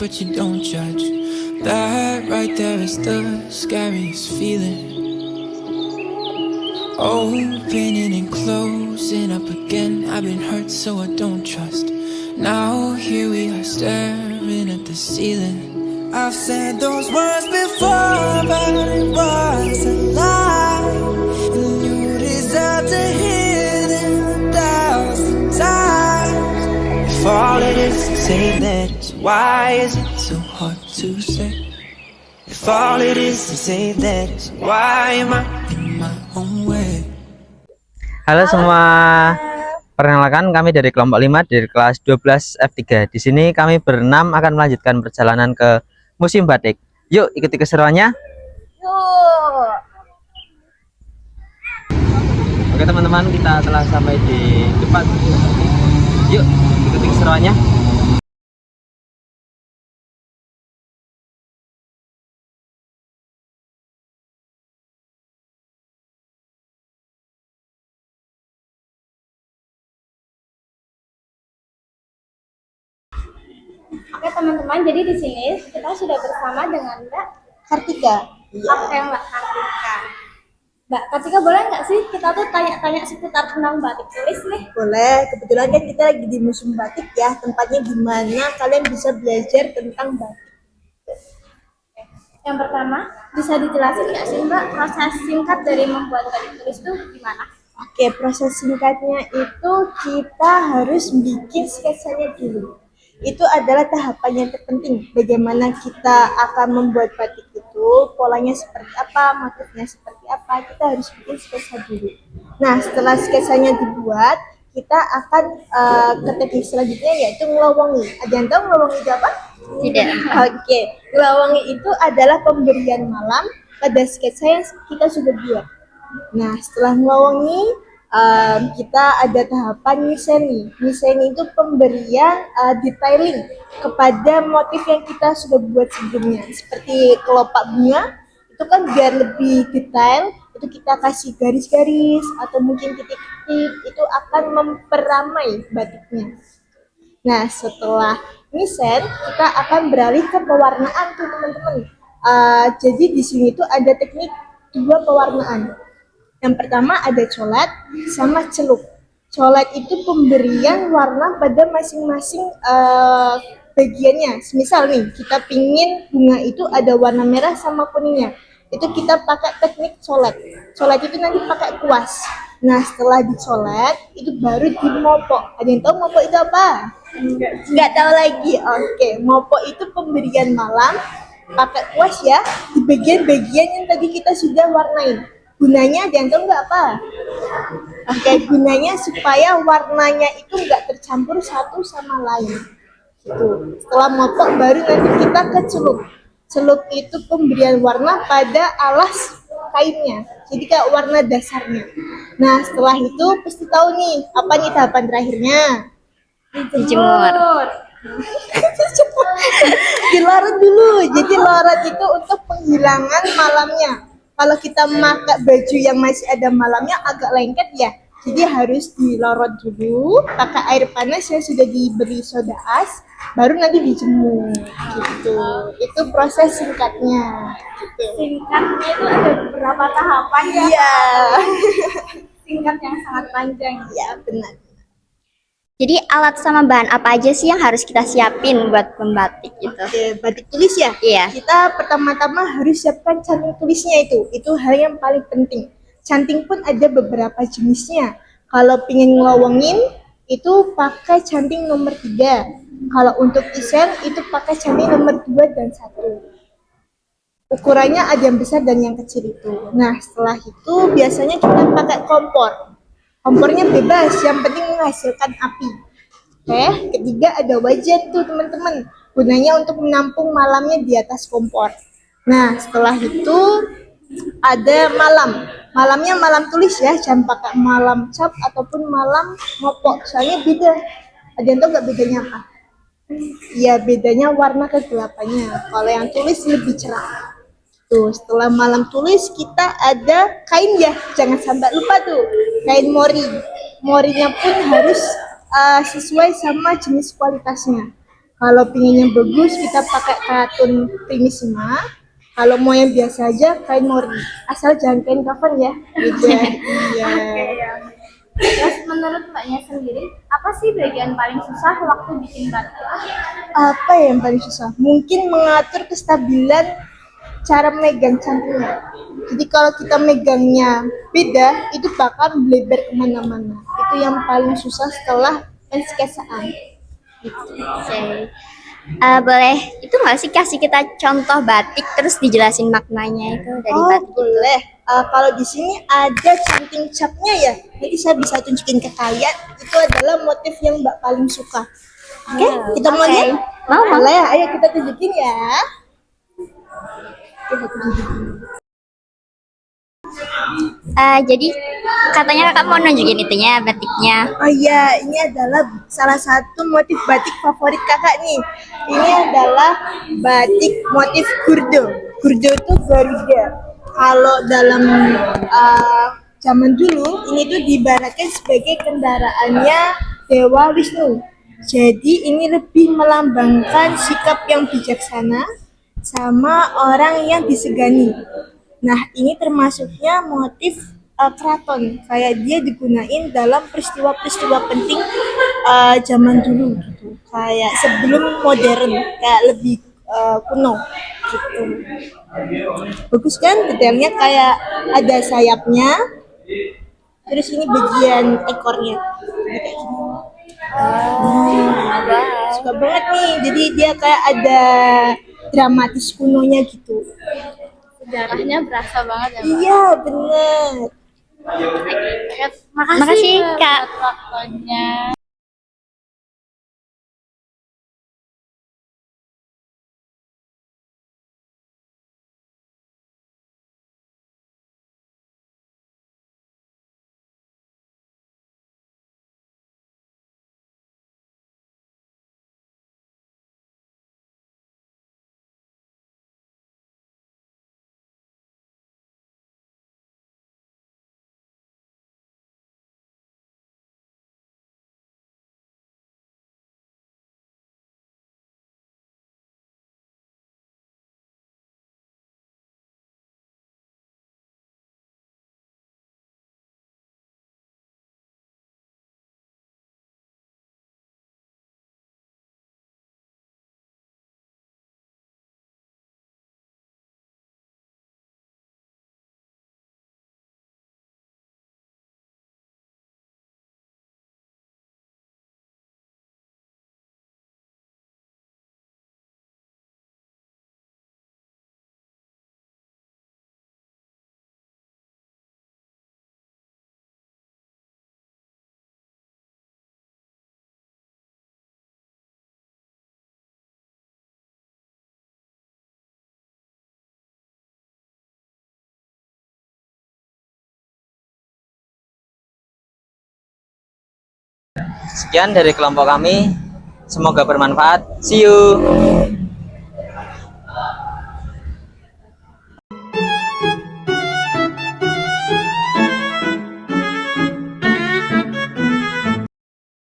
but you don't judge. That right there is the scariest feeling. Opening and closing up again. I've been hurt so I don't trust. Now here we are staring at the ceiling. I've said those words before, but it was a lie. And you deserve to hear them 1,000 times. If all it is to say that, why is it so hard to say? If all it is to say that, why am I in my own way? Halo semua, perkenalkan kami dari kelompok 5 dari kelas 12 F3. Di sini kami berenam akan melanjutkan perjalanan ke Museum Batik. Yuk ikuti keseruannya. Yuk. Oke teman-teman, kita telah sampai di depan. Yuk ikuti keseruannya. Oke teman-teman, jadi di sini kita sudah bersama dengan Mbak Kartika. Oke Mbak Kartika. Mbak Kartika, boleh nggak sih kita tuh tanya-tanya seputar tentang batik tulis nih? Boleh, kebetulan kan kita lagi di Museum Batik ya, tempatnya di mana kalian bisa belajar tentang batik. Yang pertama, bisa dijelasin nggak sih Mbak proses singkat dari membuat batik tulis itu gimana? Oke, proses singkatnya itu kita harus bikin sketsanya dulu. Itu adalah tahapan yang terpenting. Bagaimana kita akan membuat batik itu, polanya seperti apa, motifnya seperti apa, kita harus bikin sketsa dulu. Nah, setelah sketsanya dibuat, kita akan ke teknik selanjutnya yaitu ngelowongi. Ada yang tahu ngelowongi itu apa? Tidak. Oke, ngelowongi itu adalah pemberian malam pada sketsa yang kita sudah buat. Nah, setelah ngelowongi, kita ada tahapan miseni. Miseni itu pemberian detailing kepada motif yang kita sudah buat sebelumnya. Seperti kelopak bunga, itu kan biar lebih detail, itu kita kasih garis-garis atau mungkin titik-titik, itu akan memperamai batiknya. Nah, setelah misen, kita akan beralih ke pewarnaan tuh teman-teman. Jadi di sini tuh ada teknik 2 pewarnaan. Yang pertama ada colet sama celup. Colet itu pemberian warna pada masing-masing bagiannya. Misal nih, kita pingin bunga itu ada warna merah sama kuningnya. Itu kita pakai teknik colet. Colet itu nanti pakai kuas. Nah, setelah dicolet, itu baru dimopok. Ada yang tahu mopok itu apa? Nggak tahu lagi. Oke, mopok itu pemberian malam pakai kuas ya, di bagian-bagian yang tadi kita sudah warnain. Gunanya ada yang tahu nggak apa? Oke, gunanya supaya warnanya itu nggak tercampur satu sama lain. Gitu. Setelah mopok baru nanti kita ke celup. Celup itu pemberian warna pada alas kainnya. Jadi kayak warna dasarnya. Nah, setelah itu pasti tahu nih, apa nih tahapan terakhirnya? Dijemur. Dilarut dulu. Jadi larut itu untuk penghilangan malamnya. Kalau kita pakai baju yang masih ada malamnya agak lengket ya, jadi harus dilorot dulu pakai air panas yang sudah diberi soda as, baru nanti dijemur gitu. Itu proses singkatnya gitu. Singkatnya itu ada beberapa tahapan ya? Iya. Singkat yang sangat panjang. Ya benar. Jadi alat sama bahan apa aja sih yang harus kita siapin buat membatik gitu? Oke, batik tulis ya? Iya. Kita pertama-tama harus siapkan canting tulisnya itu. Itu hal yang paling penting. Canting pun ada beberapa jenisnya. Kalau pengen ngelowongin, itu pakai canting nomor 3. Kalau untuk isen, itu pakai canting nomor 2 dan 1. Ukurannya ada yang besar dan yang kecil itu. Nah, setelah itu biasanya kita pakai kompor. Kompornya bebas, yang penting menghasilkan api. Oke, ketiga ada wajan tuh teman-teman. Gunanya untuk menampung malamnya di atas kompor. Nah, setelah itu ada malam. Malamnya malam tulis ya, jangan pakai malam cap ataupun malam mopok. Soalnya beda. Ada yang tahu nggak bedanya apa? Ya, bedanya warna kegelapannya. Kalau yang tulis lebih cerah. Tuh, setelah malam tulis kita ada kain ya, jangan sampai lupa tuh, kain mori. Morinya pun harus sesuai sama jenis kualitasnya. Kalau pinginnya bagus, kita pakai katun primisima. Kalau mau yang biasa aja, kain mori. Asal jangan kain kafan ya. Gitu ya. Iya. Terus menurut mbaknya sendiri, apa sih bagian paling susah waktu bikin batik? Apa yang paling susah? Mungkin mengatur kestabilan cara megang cantingnya. Jadi kalau kita megangnya beda, itu bakal melebar kemana-mana. Itu yang paling susah setelah pensketsaan. Oke. Boleh itu nggak sih kasih kita contoh batik terus dijelasin maknanya itu dari batik? Boleh. Kalau di sini ada canting capnya ya. Jadi saya bisa tunjukin ke kalian. Itu adalah motif yang Mbak paling suka. Oke, kita mau Oke. lihat? Mau. Boleh, ayo kita tunjukin ya. Coba tunjukin. Jadi katanya kakak mau nunjukin itunya batiknya. Oh iya, ini adalah salah satu motif batik favorit kakak nih. Ini adalah batik motif Gurdo. Gurdo itu Garuda. Kalau dalam zaman dulu, ini tuh diibaratkan sebagai kendaraannya Dewa Wisnu. Jadi ini lebih melambangkan sikap yang bijaksana sama orang yang disegani. Nah, ini termasuknya motif keraton. Kayak dia digunain dalam peristiwa-peristiwa penting zaman dulu gitu. Kayak sebelum modern, kayak lebih kuno gitu. Bagus kan detailnya, kayak ada sayapnya. Terus ini bagian ekornya. Kayak gini. Suka banget nih. Jadi dia kayak ada dramatis kunonya gitu. Sejarahnya berasa banget ya, Mbak. Iya, bener. Makasih, Kak. buat waktunya. Sekian dari kelompok kami. Semoga bermanfaat. See you.